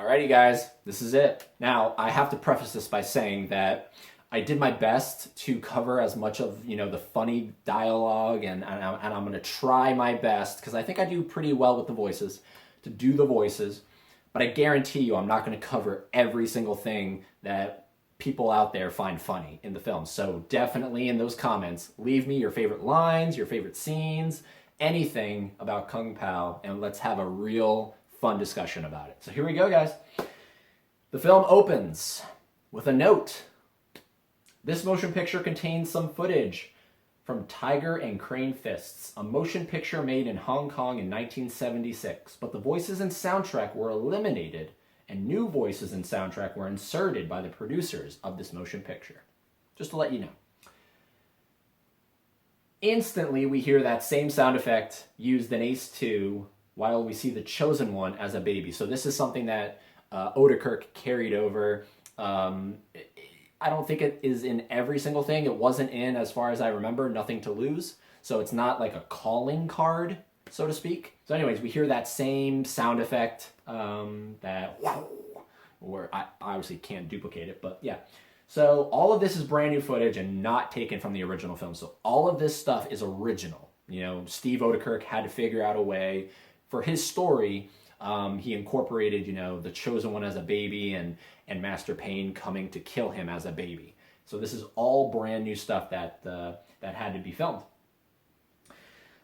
Alrighty guys, this is it. Now, I have to preface this by saying that I did my best to cover as much of, the funny dialogue, and I'm going to try my best, because I think I do pretty well with the voices, to do the voices, but I guarantee you I'm not going to cover every single thing that people out there find funny in the film. So definitely in those comments, leave me your favorite lines, your favorite scenes, anything about Kung Pow, and let's have a real fun discussion about it. So here we go, guys. The film opens with a note. This motion picture contains some footage from Tiger and Crane Fists, a motion picture made in Hong Kong in 1976, but the voices and soundtrack were eliminated and new voices and soundtrack were inserted by the producers of this motion picture. Just to let you know. Instantly, we hear that same sound effect used in Ace 2 while we see the Chosen One as a baby. So this is something that Oedekerk carried over. I don't think it is in every single thing. It wasn't in, as far as I remember, Nothing to Lose. So it's not like a calling card, so to speak. So anyways, we hear that same sound effect that, or I obviously can't duplicate it, but yeah. So all of this is brand new footage and not taken from the original film. So all of this stuff is original. Steve Oedekerk had to figure out a way for his story. He incorporated, the Chosen One as a baby and Master Payne coming to kill him as a baby. So this is all brand new stuff that had to be filmed.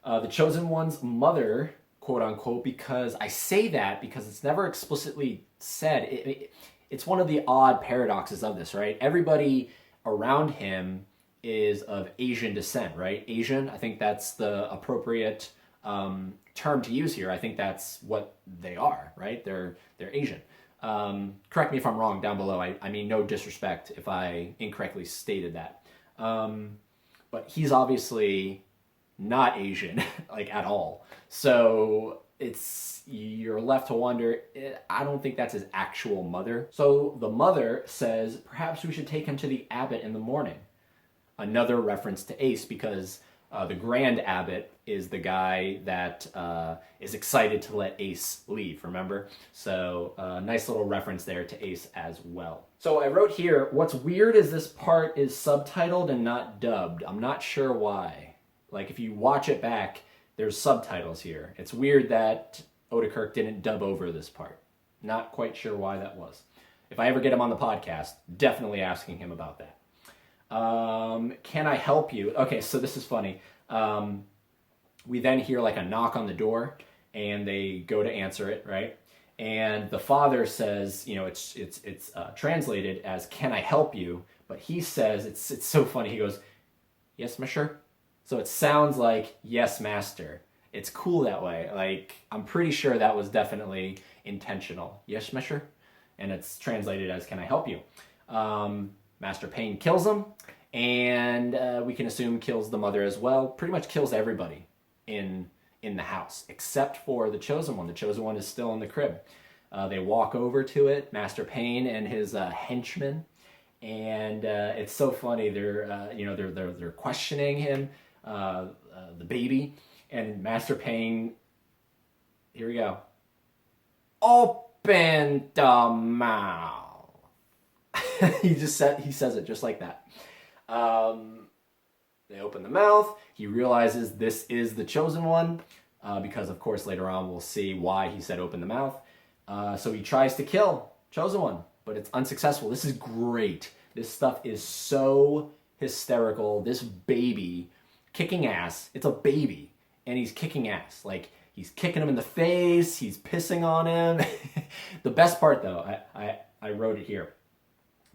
The Chosen One's mother, quote unquote, because I say that because it's never explicitly said. It's one of the odd paradoxes of this, right? Everybody around him is of Asian descent, right? Asian, I think that's the appropriate term to use here. I think that's what they are, right? They're Asian. Correct me if I'm wrong down below. I mean no disrespect if I incorrectly stated that. But he's obviously not Asian, like at all. So you're left to wonder, I don't think that's his actual mother. So the mother says, perhaps we should take him to the abbot in the morning. Another reference to Ace, because the Grand Abbot is the guy that is excited to let Ace leave, remember? So nice little reference there to Ace as well. So I wrote here, what's weird is this part is subtitled and not dubbed. I'm not sure why. Like if you watch it back, there's subtitles here. It's weird that Oedekerk didn't dub over this part. Not quite sure why that was. If I ever get him on the podcast, definitely asking him about that. Can I help you? Okay, so this is funny. We then hear like a knock on the door and they go to answer it, right? And the father says, it's translated as, can I help you? But he says, it's so funny. He goes, yes, monsieur. So it sounds like, yes, master. It's cool that way. Like, I'm pretty sure that was definitely intentional. Yes, monsieur. And it's translated as, can I help you? Master Payne kills him, and we can assume kills the mother as well. Pretty much kills everybody in the house, except for the Chosen One. The Chosen One is still in the crib. They walk over to it, Master Payne and his henchmen, and it's so funny. They're questioning him, the baby, and Master Payne. Here we go. Open the mouth. He says it just like that. They open the mouth. He realizes this is the Chosen One, because of course later on we'll see why he said open the mouth. So he tries to kill Chosen One, but it's unsuccessful. This is great. This stuff is so hysterical. This baby kicking ass. It's a baby, and he's kicking ass. Like, he's kicking him in the face. He's pissing on him. The best part, though, I wrote it here.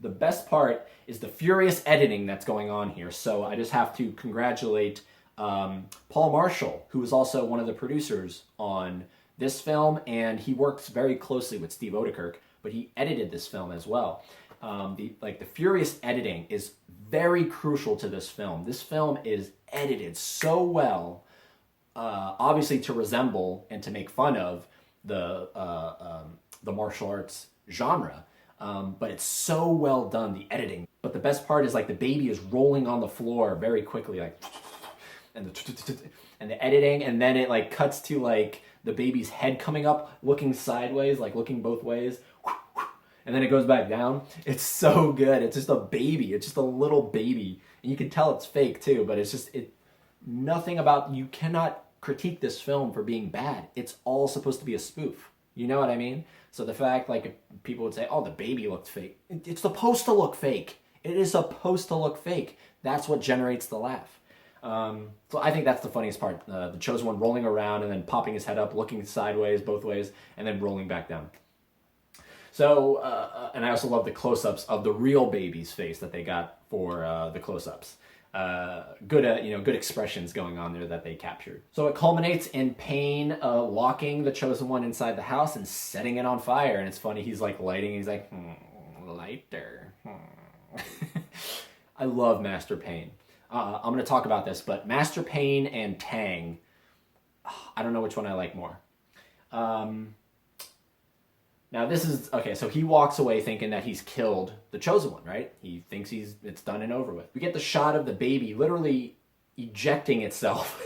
The best part is the furious editing that's going on here. So I just have to congratulate Paul Marshall, who is also one of the producers on this film, and he works very closely with Steve Oedekerk, but he edited this film as well. The furious editing is very crucial to this film. This film is edited so well, obviously to resemble and to make fun of the martial arts genre. But it's so well done, the editing. But the best part is like the baby is rolling on the floor very quickly, like, and the editing, and then it like cuts to like the baby's head coming up, looking sideways, like looking both ways, and then it goes back down. It's so good. It's just a baby. It's just a little baby. And you can tell it's fake too, but it's just, nothing about, you cannot critique this film for being bad. It's all supposed to be a spoof. You know what I mean? So the fact, like, people would say, oh, the baby looked fake. It's supposed to look fake. It is supposed to look fake. That's what generates the laugh. So I think that's the funniest part. The chosen one rolling around and then popping his head up, looking sideways, both ways, and then rolling back down. So, and I also love the close-ups of the real baby's face that they got for the close-ups. Good expressions going on there that they captured. So it culminates in Payne locking the chosen one inside the house and setting it on fire. And it's funny, he's like lighting, he's like, lighter. I love Master Payne. I'm going to talk about this, but Master Payne and Tang, I don't know which one I like more. Now this is, okay, so he walks away thinking that he's killed the chosen one, right? He thinks it's done and over with. We get the shot of the baby literally ejecting itself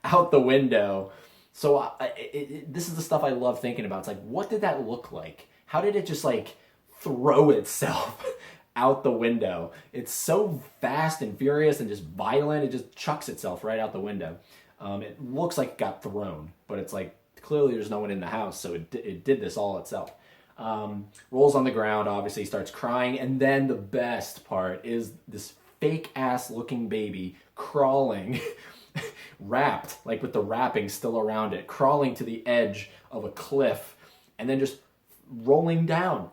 out the window. So this is the stuff I love thinking about. It's like, what did that look like? How did it just like throw itself out the window? It's so fast and furious and just violent. It just chucks itself right out the window. It looks like it got thrown, but it's like, clearly there's no one in the house, so it did this all itself. Rolls on the ground, obviously starts crying, and then the best part is this fake-ass looking baby crawling, wrapped, like with the wrapping still around it, crawling to the edge of a cliff, and then just rolling down.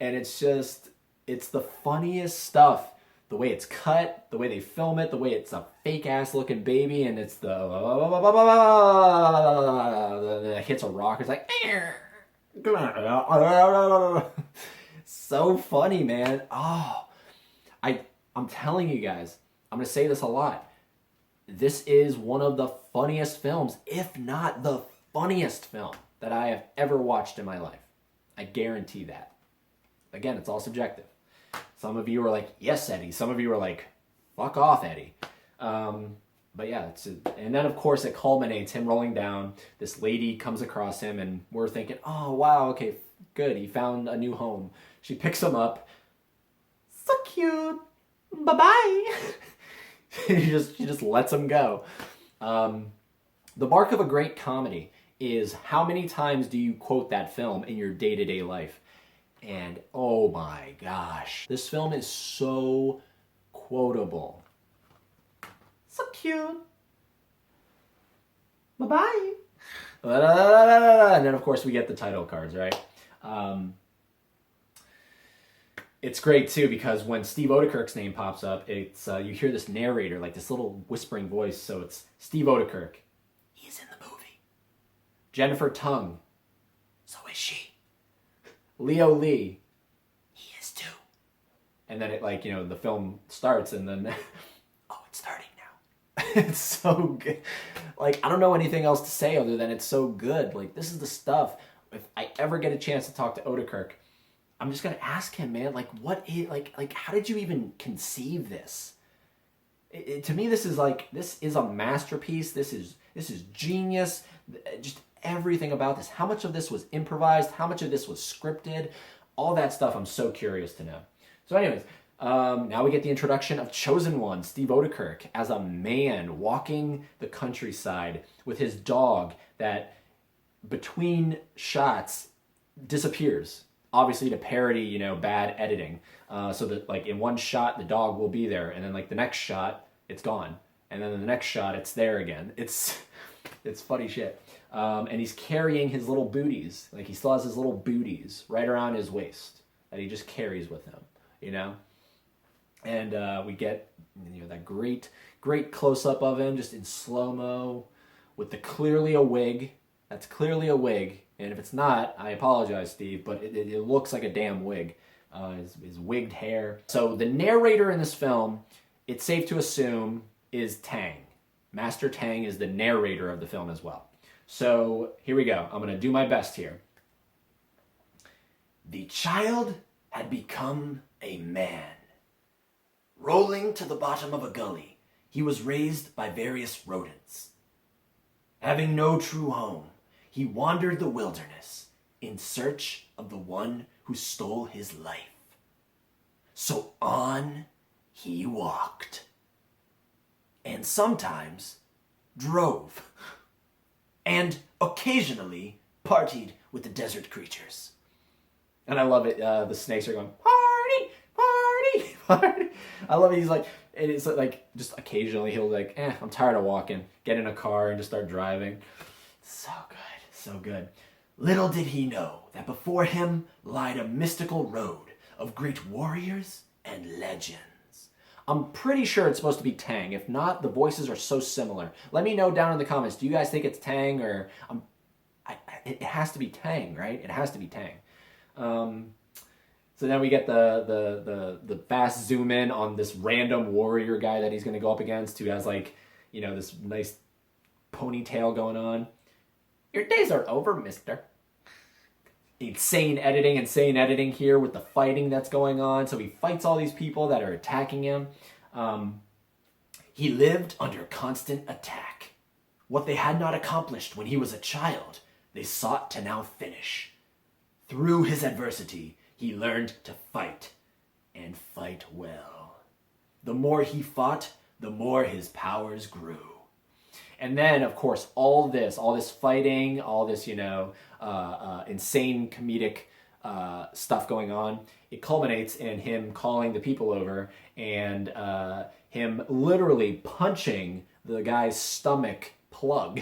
And it's the funniest stuff. The way it's cut, the way they film it, the way it's a fake-ass looking baby, and it's the hits a rock. It's like, so funny, man. Oh, I'm telling you guys, I'm gonna say this a lot. This is one of the funniest films, if not the funniest film that I have ever watched in my life. I guarantee that. Again, it's all subjective. Some of you are like, yes, Eddie. Some of you are like, fuck off, Eddie. But yeah, and then of course it culminates, him rolling down. This lady comes across him and we're thinking, oh, wow, okay, good. He found a new home. She picks him up. So cute. Bye-bye. She just lets him go. The mark of a great comedy is how many times do you quote that film in your day-to-day life? And oh my gosh, this film is so quotable. So cute. Bye-bye. And then of course we get the title cards, right? It's great too because when Steve Oedekerk's name pops up, it's you hear this narrator, like this little whispering voice. So it's Steve Oedekerk. He's in the movie. Jennifer Tung. So is she. Leo Lee, he is too. And then it the film starts and then, oh, it's starting now. It's so good. Like, I don't know anything else to say other than it's so good. Like, this is the stuff. If I ever get a chance to talk to Oedekerk, I'm just going to ask him, man, like, how did you even conceive this? To me, this is a masterpiece. This is genius. Just everything about this. How much of this was improvised? How much of this was scripted? All that stuff I'm so curious to know. So anyways, now we get the introduction of Chosen One, Steve Oedekerk, as a man walking the countryside with his dog that between shots disappears. Obviously to parody, bad editing. So that like in one shot, the dog will be there. And then like the next shot, it's gone. And then in the next shot, it's there again. It's funny shit. And he's carrying his little booties. Like he still has his little booties right around his waist that he just carries with him, And we get that great close-up of him just in slow-mo with clearly a wig. That's clearly a wig. And if it's not, I apologize, Steve, but it looks like a damn wig. His wigged hair. So the narrator in this film, it's safe to assume, is Tang. Master Tang is the narrator of the film as well. So here we go. I'm going to do my best here. The child had become a man. Rolling to the bottom of a gully, he was raised by various rodents. Having no true home, he wandered the wilderness in search of the one who stole his life. So on he walked, and sometimes drove, and occasionally partied with the desert creatures. And I love it, the snakes are going, party, party, party. I love it, he's like, it's like, just occasionally he'll like, I'm tired of walking, get in a car and just start driving. So good, so good. Little did he know that before him lied a mystical road of great warriors and legends. I'm pretty sure it's supposed to be Tang. If not, the voices are so similar. Let me know down in the comments. Do you guys think it's Tang or... it has to be Tang, right? It has to be Tang. So then we get the fast zoom in on this random warrior guy that he's going to go up against, who has like, you know, this nice ponytail going on. Your days are over, mister. Insane editing here with the fighting that's going on. So he fights all these people that are attacking him. He lived under constant attack. What they had not accomplished when he was a child, they sought to now finish. Through his adversity, he learned to fight, and fight well. The more he fought, the more his powers grew. And then, of course, all this fighting, all this, you know, insane comedic stuff going on, it culminates in him calling the people over and him literally punching the guy's stomach plug,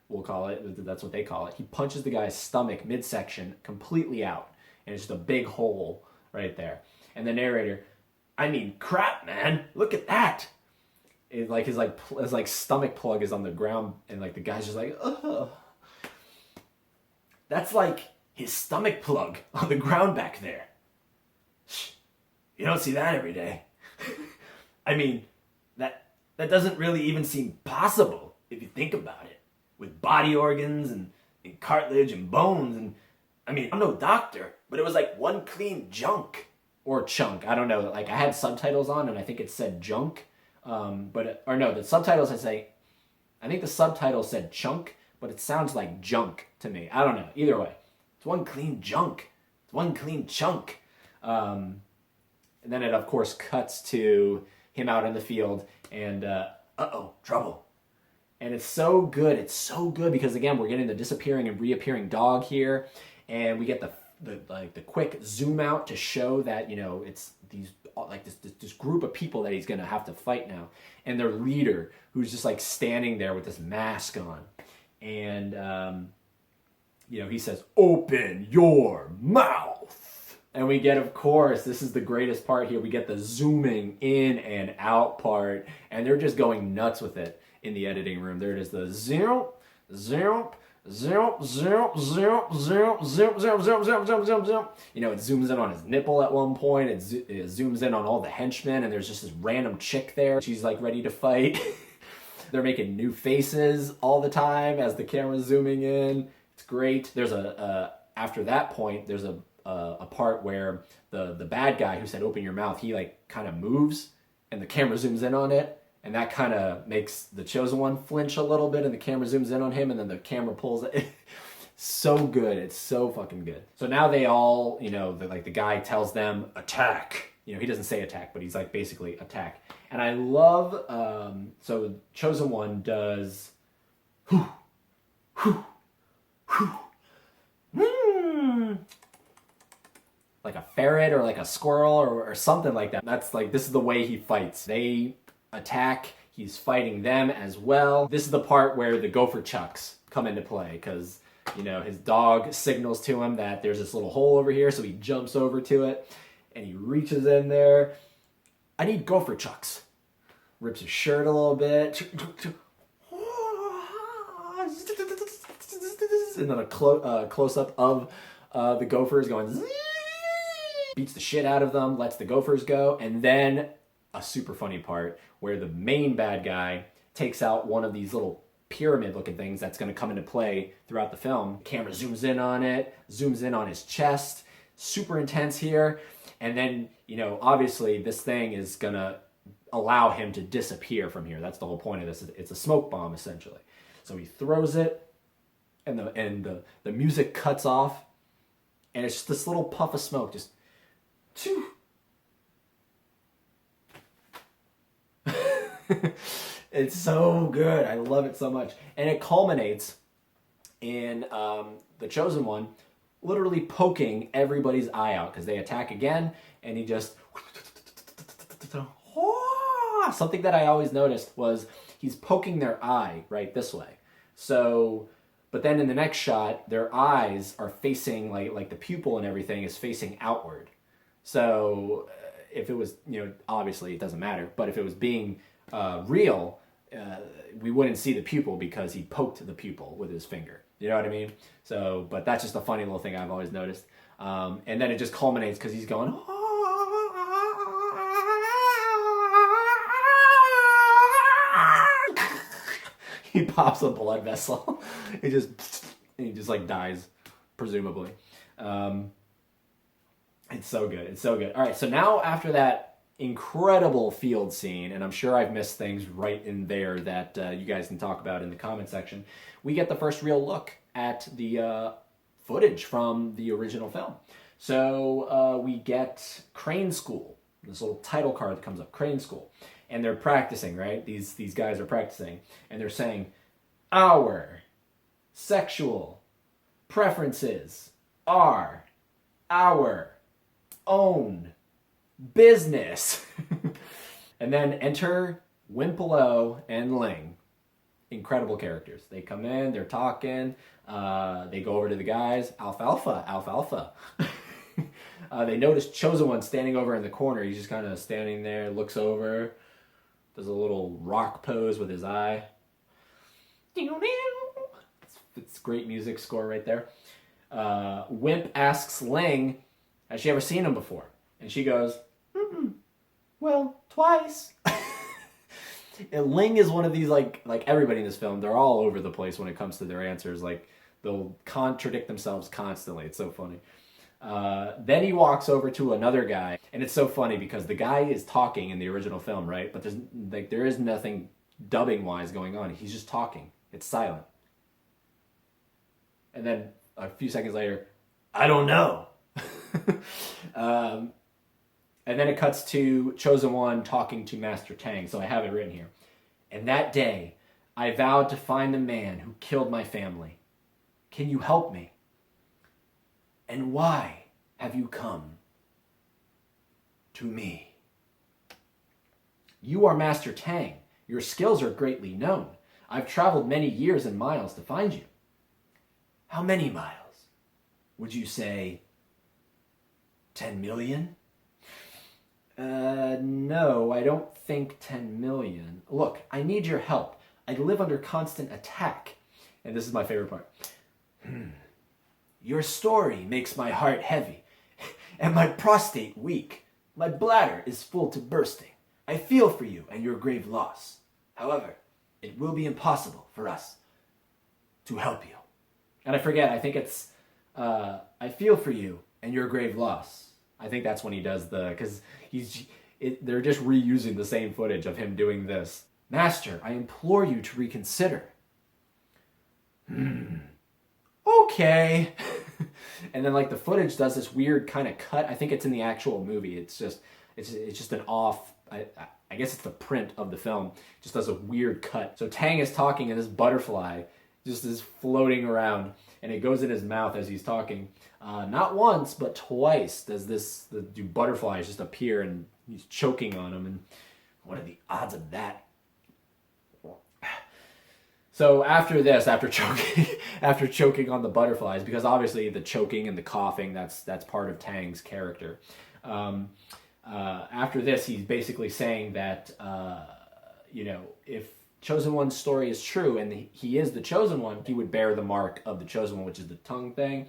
we'll call it. That's what they call it. He punches the guy's stomach midsection completely out, and it's just a big hole right there. And the narrator, I mean, crap, man, look at that. It, like his stomach plug is on the ground, and like the guy's just like, ugh. That's like his stomach plug on the ground back there. You don't see that every day. I mean, that doesn't really even seem possible if you think about it. With body organs and cartilage and bones, and I mean, I'm no doctor, but it was like one clean junk or chunk. I don't know. Like I had subtitles on, and I think it said junk. The subtitles I think the subtitle said chunk, but it sounds like junk to me. I don't know. Either way, it's one clean junk. It's one clean chunk. And then it, of course, cuts to him out in the field, and trouble. And it's so good. It's so good because, again, we're getting the disappearing and reappearing dog here, and we get the quick zoom out to show that, you know, it's this group of people that he's gonna have to fight now, and their leader, who's just like standing there with this mask on, and you know, he says, "Open your mouth," and we get, of course, this is the greatest part here. We get the zooming in and out part, and they're just going nuts with it in the editing room. There it is, the zero, zero. Zero, zero, zero, zero, zero, zero, zero, zero, zero, zero, zero. You know, it zooms in on his nipple at one point. It zooms in on all the henchmen, and there's just this random chick there. She's like ready to fight. They're making new faces all the time as the camera's zooming in. It's great. There's after that point, there's a part where the bad guy who said "open your mouth," he like kind of moves, and the camera zooms in on it. And that kind of makes the chosen one flinch a little bit, and the camera zooms in on him, and then the camera pulls it. So good. It's so fucking good. So now they all, you know, the guy tells them, attack. You know, he doesn't say attack, but he's like basically attack. And I love, so chosen one does, like a ferret or like a squirrel or something like that. That's like, this is the way he fights. They attack, he's fighting them as well. This is the part where the gopher chucks come into play, because, you know, his dog signals to him that there's this little hole over here, so he jumps over to it, and he reaches in there. I need gopher chucks. Rips his shirt a little bit. And then a close-up of the gophers going, beats the shit out of them, lets the gophers go, and then a super funny part where the main bad guy takes out one of these little pyramid looking things that's going to come into play throughout the film. The camera zooms in on it, zooms in on his chest. Super intense here. And then, you know, obviously this thing is going to allow him to disappear from here. That's the whole point of this. It's a smoke bomb, essentially. So he throws it, and the music cuts off, and it's just this little puff of smoke, just. Phew. It's so good. I love it so much, and it culminates in the Chosen One literally poking everybody's eye out because they attack again, and he just. Something that I always noticed was he's poking their eye right this way. So, but then in the next shot, their eyes are facing like the pupil and everything is facing outward. So, if it was, obviously it doesn't matter, but if it was being real, we wouldn't see the pupil because he poked the pupil with his finger. You know what I mean? So, but that's just a funny little thing I've always noticed. And then it just culminates because he's going. He pops a blood vessel. He just like dies, presumably. It's so good. It's so good. All right, so now after that incredible field scene, and I'm sure I've missed things right in there that you guys can talk about in the comment section, we get the first real look at the footage from the original film. So we get Crane School, this little title card that comes up, Crane School. And they're practicing, right? These guys are practicing, and they're saying, "Our sexual preferences are our own business." And then enter Wimpelo and Ling. Incredible characters. They come in, they're talking, they go over to the guys, alfalfa, alfalfa. They notice Chosen One standing over in the corner. He's just kind of standing there, looks over, does a little rock pose with his eye. It's great music score right there. Wimp asks Ling, has she ever seen him before? And she goes, well, twice. And Ling is one of these, like everybody in this film, they're all over the place when it comes to their answers. Like, they'll contradict themselves constantly. It's so funny. Then he walks over to another guy, and it's so funny because the guy is talking in the original film, right? But there is nothing dubbing wise going on. He's just talking. It's silent. And then a few seconds later, I don't know. And then it cuts to Chosen One talking to Master Tang. So I have it written here. And that day, I vowed to find the man who killed my family. Can you help me? And why have you come to me? You are Master Tang. Your skills are greatly known. I've traveled many years and miles to find you. How many miles? Would you say 10 million? No, I don't think 10 million. Look, I need your help. I live under constant attack. And this is my favorite part. Your story makes my heart heavy, and my prostate weak. My bladder is full to bursting. I feel for you and your grave loss. However, it will be impossible for us to help you. And I forget, I think it's, I feel for you and your grave loss. I think that's when he does because they're just reusing the same footage of him doing this. Master, I implore you to reconsider. Okay. And then the footage does this weird kind of cut. I think it's in the actual movie. It's just an off, I guess it's the print of the film. It just does a weird cut. So Tang is talking and this butterfly just is floating around and it goes in his mouth as he's talking. Not once, but twice does the butterflies just appear and he's choking on them. And what are the odds of that? So after this, after choking on the butterflies, because obviously the choking and the coughing, that's part of Tang's character. After this, he's basically saying that, if Chosen One's story is true and he is the Chosen One, he would bear the mark of the Chosen One, which is the tongue thing.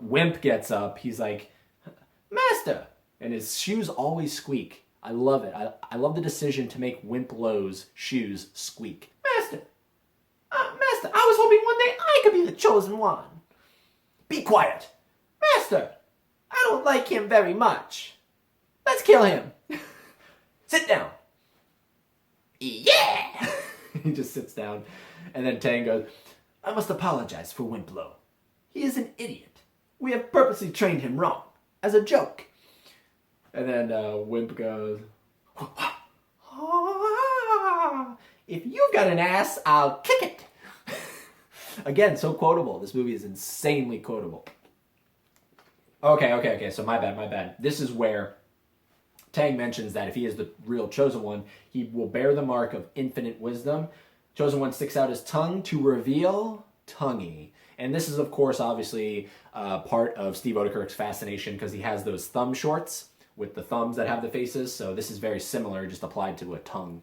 Wimp gets up. He's like, Master! And his shoes always squeak. I love it. I love the decision to make Wimplo's shoes squeak. Master! Master, I was hoping one day I could be the Chosen One. Be quiet. Master, I don't like him very much. Let's kill him. Sit down. Yeah! He just sits down. And then Tang goes, I must apologize for Wimplo. He is an idiot. We have purposely trained him wrong, as a joke. And then Wimp goes, if you've got an ass, I'll kick it. Again, so quotable. This movie is insanely quotable. Okay, so my bad. This is where Tang mentions that if he is the real Chosen One, he will bear the mark of infinite wisdom. Chosen One sticks out his tongue to reveal tonguey. And this is, of course, obviously part of Steve Oedekerk's fascination because he has those thumb shorts with the thumbs that have the faces. So this is very similar, just applied to a tongue.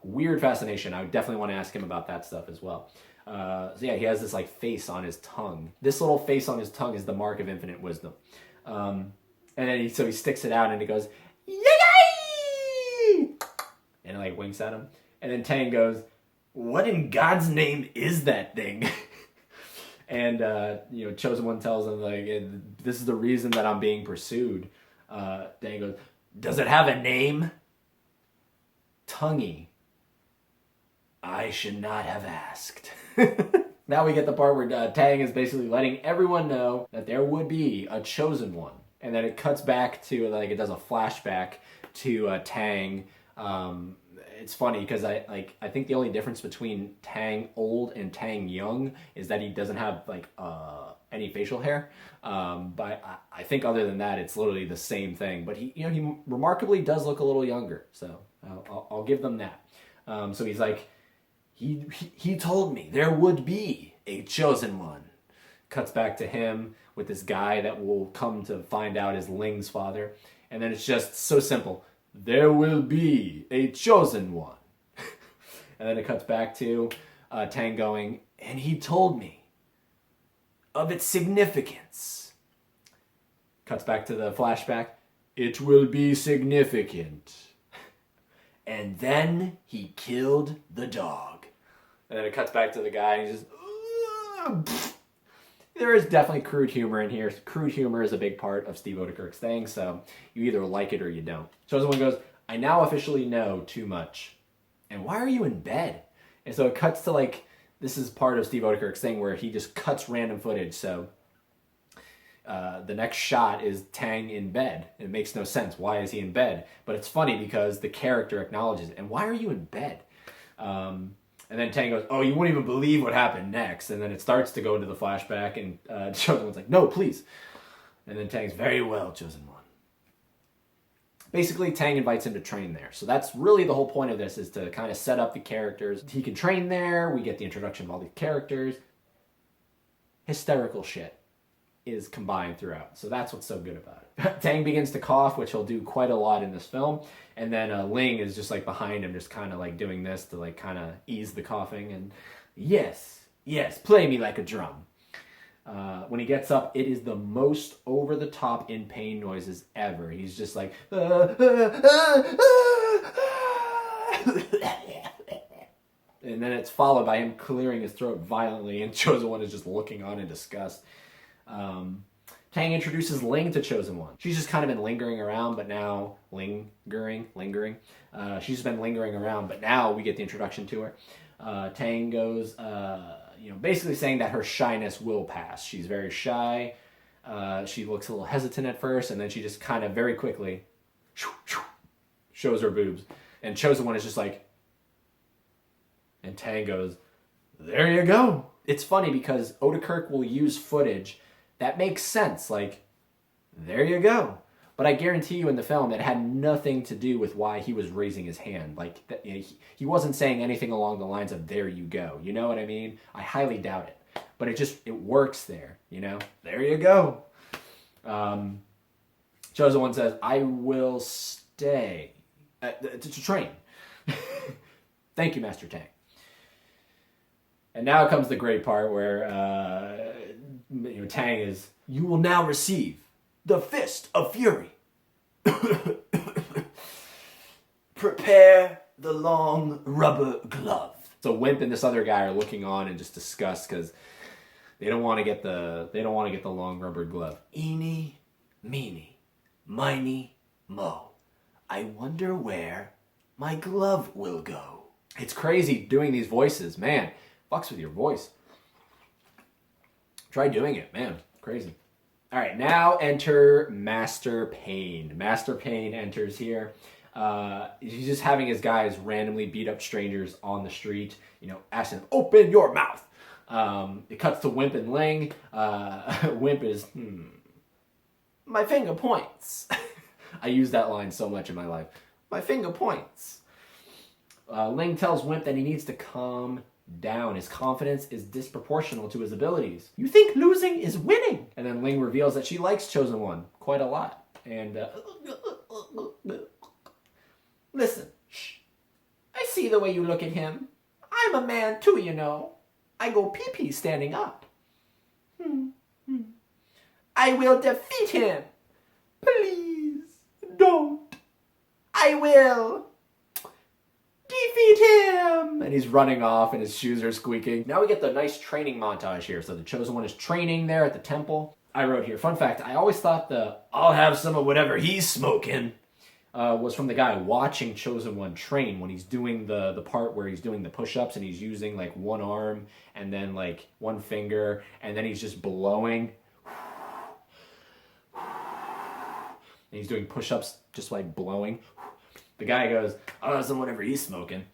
Weird fascination. I would definitely want to ask him about that stuff as well. So yeah, he has this like face on his tongue. This little face on his tongue is the mark of infinite wisdom. And then he sticks it out and he goes, yay! And it like winks at him. And then Tang goes, what in God's name is that thing? And Chosen One tells him like, this is the reason that I'm being pursued. Tang goes, does it have a name? Tonguey. I should not have asked. Now we get the part where Tang is basically letting everyone know that there would be a Chosen One. And then it cuts back to, like, it does a flashback to Tang. It's funny because I think the only difference between Tang old and Tang young is that he doesn't have, like, any facial hair. But I think other than that, it's literally the same thing. But he remarkably does look a little younger. So I'll give them that. So he's like, He told me there would be a Chosen One. Cuts back to him with this guy that will come to find out is Ling's father. And then it's just so simple. There will be a Chosen One. And then it cuts back to Tang going, and he told me of its significance. Cuts back to the flashback. It will be significant. And then he killed the dog. And then it cuts back to the guy and he's just... There is definitely crude humor in here. Crude humor is a big part of Steve Oedekerk's thing, so you either like it or you don't. Chosen One goes, I now officially know too much. And why are you in bed? And so it cuts to like, this is part of Steve Oedekerk's thing where he just cuts random footage. So the next shot is Tang in bed. It makes no sense. Why is he in bed? But it's funny because the character acknowledges it. And why are you in bed? And then Tang goes, oh, you won't even believe what happened next. And then it starts to go into the flashback, and Chosen One's like, no, please. And then Tang's, very well, Chosen One. Basically, Tang invites him to train there. So that's really the whole point of this, is to kind of set up the characters. He can train there. We get the introduction of all these characters. Hysterical shit is combined throughout. So that's what's so good about it. Tang begins to cough, which he'll do quite a lot in this film. And then Ling is just like behind him, just kind of like doing this to like kind of ease the coughing. And yes, play me like a drum. When he gets up, it is the most over-the-top in pain noises ever. He's just like... And then it's followed by him clearing his throat violently, and Chosen One is just looking on in disgust. Tang introduces Ling to Chosen One. She's just kind of been lingering around, but now... Lingering. She's just been lingering around, but now we get the introduction to her. Tang goes... basically saying that her shyness will pass. She's very shy. She looks a little hesitant at first, and then she just kind of very quickly shows her boobs. And Chosen One is just like... And Tang goes, there you go. It's funny because Oedekerk will use footage that makes sense. Like, there you go. But I guarantee you in the film, it had nothing to do with why he was raising his hand. Like, he wasn't saying anything along the lines of, there you go. You know what I mean? I highly doubt it. But it works there, you know? There you go. Chosen One says, I will stay to train. Thank you, Master Tang. And now comes the great part where Tang is, you will now receive the Fist of Fury. Prepare the long rubber glove. So Wimp and this other guy are looking on in just disgust because they don't want to get the long rubber glove. Eeny, meeny, miny, mo. I wonder where my glove will go. It's crazy doing these voices, man. Fucks with your voice. Try doing it, man. Crazy. All right, now enter Master Payne. Master Payne enters here. He's just having his guys randomly beat up strangers on the street, asking them, open your mouth. It cuts to Wimp and Ling. Wimp is, my finger points. I use that line so much in my life. My finger points. Ling tells Wimp that he needs to calm down. His confidence is disproportional to his abilities. You think losing is winning? And then Ling reveals that she likes Chosen One quite a lot. And, listen, shh. I see the way you look at him. I'm a man too, I go pee-pee standing up. I will defeat him. Please, don't. I will defeat him! And he's running off and his shoes are squeaking. Now we get the nice training montage here. So the Chosen One is training there at the temple. I wrote here, fun fact, I always thought the I'll have some of whatever he's smoking was from the guy watching Chosen One train when he's doing the part where he's doing the push-ups and he's using like one arm and then like one finger and then he's just blowing. And he's doing push-ups just like blowing. The guy goes, I'll have some whatever he's smoking.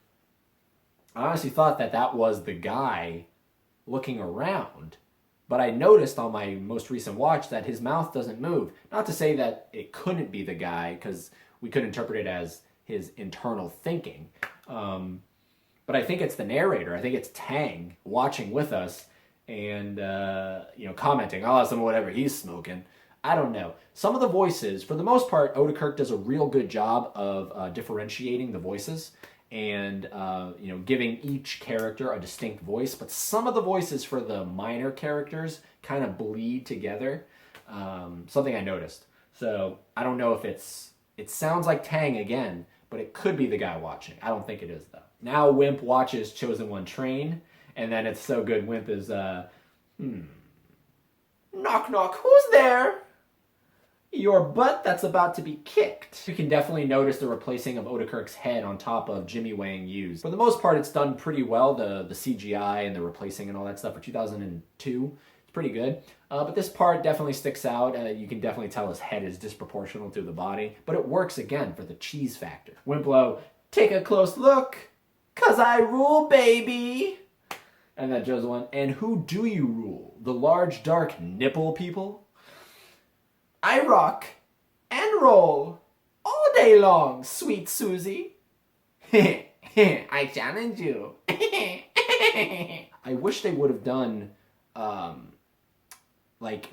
I honestly thought that was the guy looking around. But I noticed on my most recent watch that his mouth doesn't move. Not to say that it couldn't be the guy, because we could interpret it as his internal thinking. But I think it's the narrator. I think it's Tang watching with us and commenting, I'll have some whatever he's smoking. I don't know. Some of the voices, for the most part, Oedekerk does a real good job of differentiating the voices and giving each character a distinct voice. But some of the voices for the minor characters kind of bleed together. Something I noticed. So I don't know if it sounds like Tang again, but it could be the guy watching. I don't think it is though. Now Wimp watches Chosen One train, and then it's so good. Wimp is knock knock. Who's there? Your butt that's about to be kicked. You can definitely notice the replacing of Oedekerk's head on top of Jimmy Wang Yu's. For the most part, it's done pretty well, the CGI and the replacing and all that stuff for 2002. It's pretty good. But this part definitely sticks out. You can definitely tell his head is disproportional to the body, but it works again for the cheese factor. Wimplo, take a close look, 'cause I rule, baby. And then Chosen One, and who do you rule? The large, dark nipple people? I rock and roll all day long, sweet Susie. I challenge you. I wish they would have done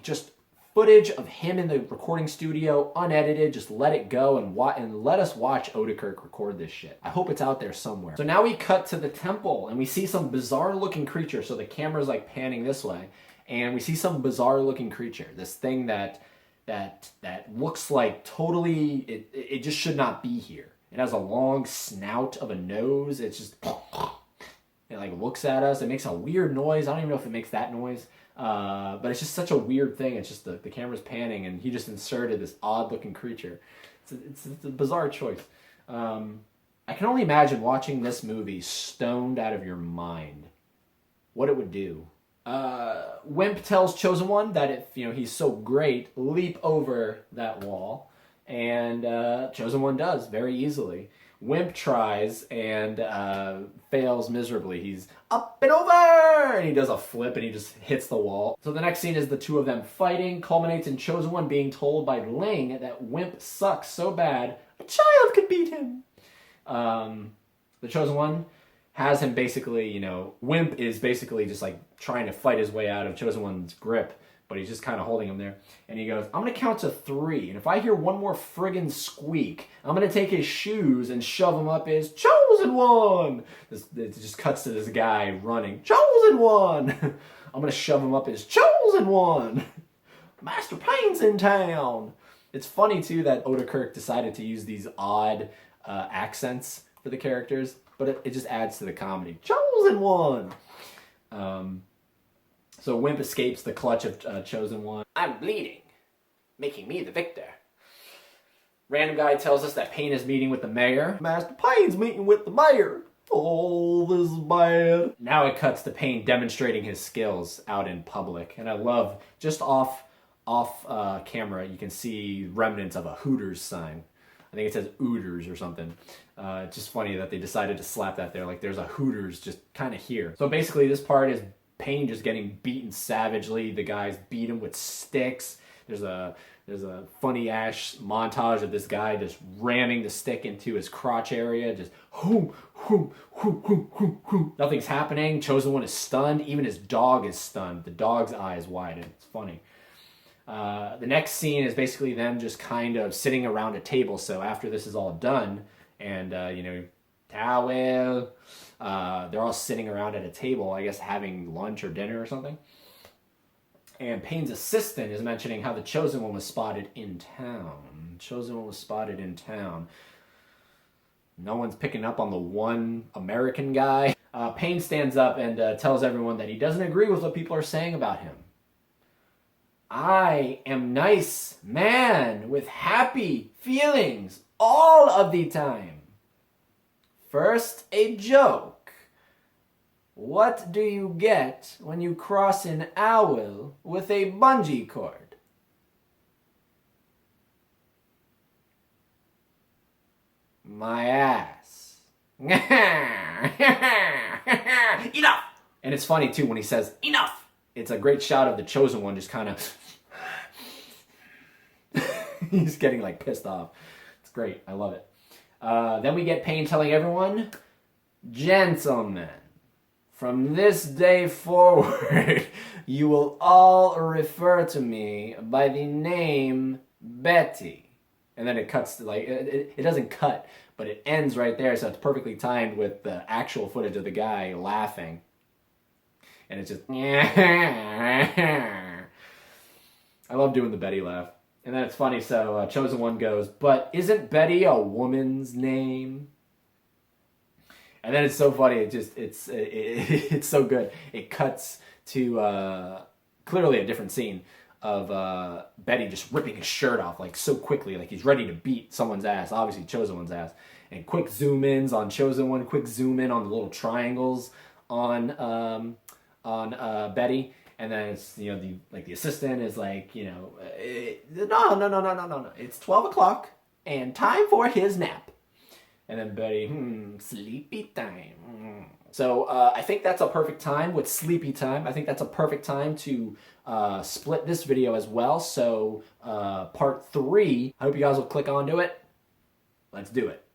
just footage of him in the recording studio, unedited, just let it go and let us watch Oedekerk record this shit. I hope it's out there somewhere. So now we cut to the temple and we see some bizarre looking creature. So the camera's like panning this way and we see some bizarre looking creature. This thing that looks like totally, it just should not be here. It has a long snout of a nose. It's just, it like looks at us. It makes a weird noise. I don't even know if it makes that noise. But it's just such a weird thing. It's just the camera's panning and he just inserted this odd looking creature. It's a bizarre choice. I can only imagine watching this movie stoned out of your mind. What it would do. Wimp tells Chosen One that if he's so great, leap over that wall, and Chosen One does very easily. Wimp tries and fails miserably. He's up and over, and he does a flip and he just hits the wall. So the next scene is the two of them fighting, culminates in Chosen One being told by Ling that Wimp sucks so bad a child could beat him. The Chosen One has him basically, Wimp is basically just like trying to fight his way out of Chosen One's grip, but he's just kind of holding him there. And he goes, I'm going to count to 3, and if I hear one more friggin' squeak, I'm going to take his shoes and shove him up his Chosen One. It just cuts to this guy running, Chosen One. I'm going to shove him up his Chosen One. Master Payne's in town. It's funny, too, that Oedekerk decided to use these odd accents for the characters, but it just adds to the comedy. Chosen One! So Wimp escapes the clutch of Chosen One. I'm bleeding, making me the victor. Random guy tells us that Payne is meeting with the mayor. Master Payne's meeting with the mayor. Oh, this is bad. Now it cuts to Payne demonstrating his skills out in public. And I love, just off off camera, you can see remnants of a Hooters sign. I think it says Ooters or something. It's just funny that they decided to slap that there. Like there's a Hooters just kind of here. So basically this part is Payne just getting beaten savagely. The guys beat him with sticks. There's a funny ass montage of this guy just ramming the stick into his crotch area. Just whoom, whoom, whoom, whoom, whoom, whoom. Nothing's happening. Chosen One is stunned. Even his dog is stunned. The dog's eyes widen. It's funny. The next scene is basically them just kind of sitting around a table. So after this is all done, and towel, they're all sitting around at a table, I guess having lunch or dinner or something. And Payne's assistant is mentioning how the Chosen One was spotted in town. Chosen One was spotted in town. No one's picking up on the one American guy. Payne stands up and tells everyone that he doesn't agree with what people are saying about him. I am nice man with happy feelings all of the time. First, a joke. What do you get when you cross an owl with a bungee cord? My ass. Enough! And it's funny too when he says, enough! It's a great shot of the Chosen One just kind of... He's getting like pissed off. It's great. I love it. Then we get Payne telling everyone, gentlemen, from this day forward, you will all refer to me by the name Betty. And then it cuts to like, it doesn't cut, but it ends right there. So it's perfectly timed with the actual footage of the guy laughing. And it's just, I love doing the Betty laugh. And then it's funny, so Chosen One goes, but isn't Betty a woman's name? And then it's so funny, it's so good. It cuts to clearly a different scene of Betty just ripping his shirt off like so quickly, like he's ready to beat someone's ass, obviously Chosen One's ass. And quick zoom ins on Chosen One, quick zoom in on the little triangles on Betty. And then it's, the assistant is like, no. It's 12 o'clock and time for his nap. And then Betty, sleepy time. So I think that's a perfect time with sleepy time. I think that's a perfect time to split this video as well. So part 3, I hope you guys will click onto it. Let's do it.